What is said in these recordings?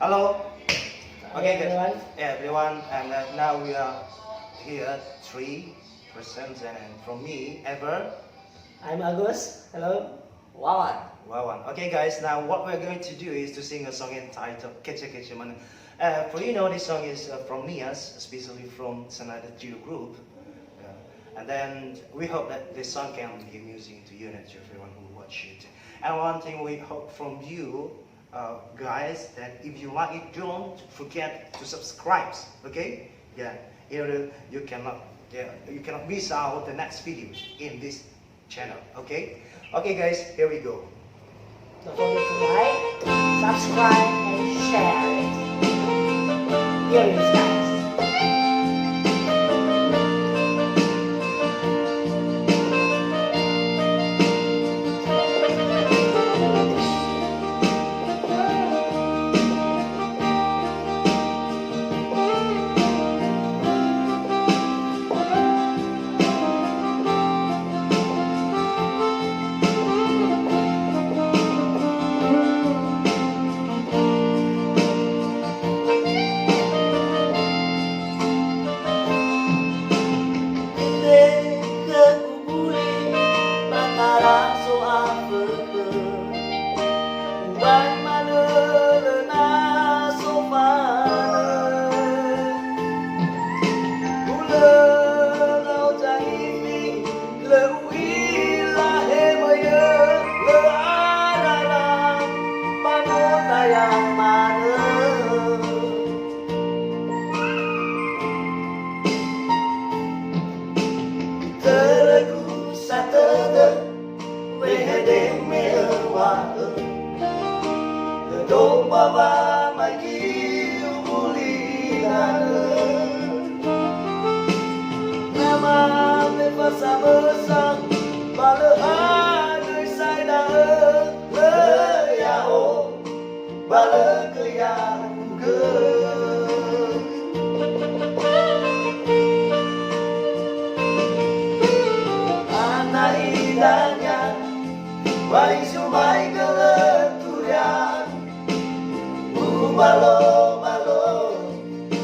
Hello. Okay, good. everyone. Yeah, everyone. And now we are here, three persons, and from me, Ever. I'm Agus. Hello. Wawan. Wow. Okay, guys. Now what we're going to do is to sing a song entitled "Kece Kece Man." For this song is from Nias, especially from Sanada Geo Group. And then we hope that this song can be amusing to you and to everyone who watch it. And one thing we hope from you, guys, that if you like it, don't forget to subscribe. Okay? Yeah. You cannot miss out the next video in this channel. Okay? Okay, guys. Here we go. Don't forget to like, subscribe, and share it. Here it is, guys. Baba magi umulina nama me pasa besar balahan sai da le ya o bala ke ya ke anaidanya wai sumai geleturan Malo,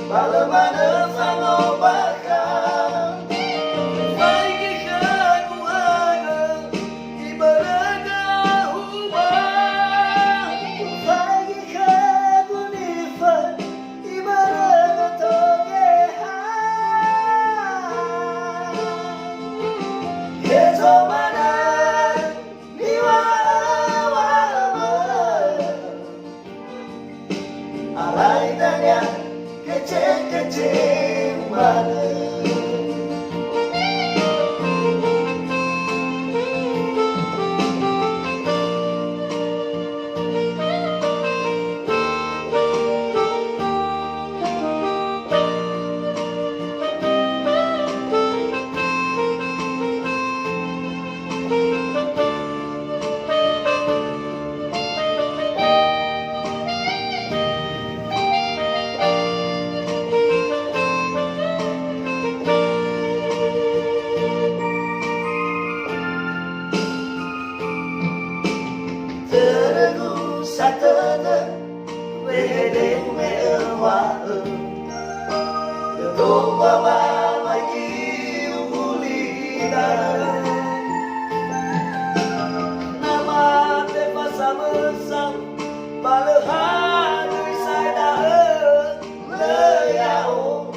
malo mana sango bakal Baik aku ada di beraga ubah Baik aku nifat di beraga togehan Yeso mana alaidanya kece-kece mana Satana wede me wa do baba magi umulina nama te pasamesang balahan sai da le ya o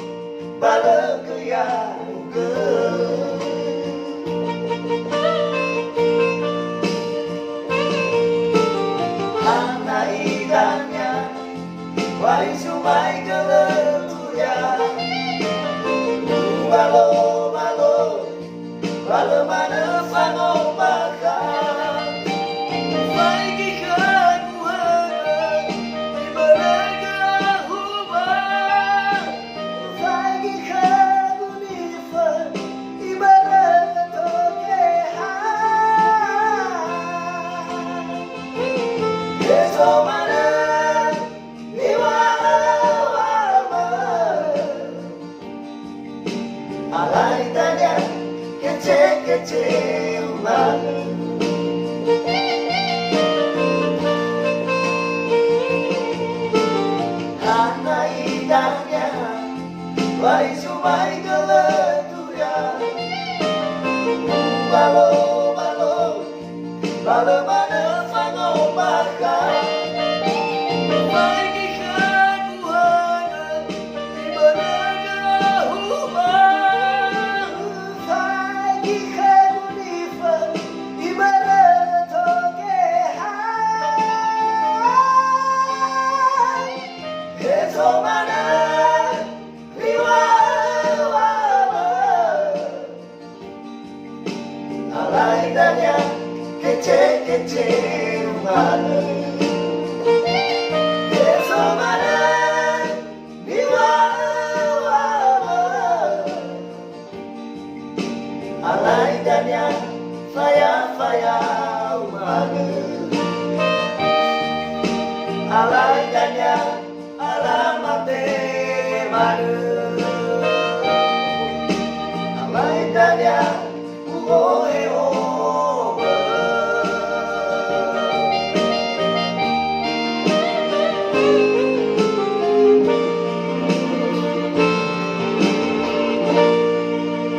bala ke ya ke Wai sumai geleturan Malo, malo mana sango bakal Baik aku ada di beraga ubah Baik aku nifat di beraga togehan Yeso mana I like mai galeturia balo balo balo balo fango baka mai di kaguana di banaga huma fai di kagunifa di banaga toge hai eso mana alaidanya kece-kece mana eso mana biwa alaidanya faya mana alaidanya alamate mana alaidanya uoe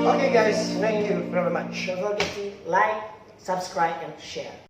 Okay guys, thank you very much. Don't forget to like, subscribe, and share.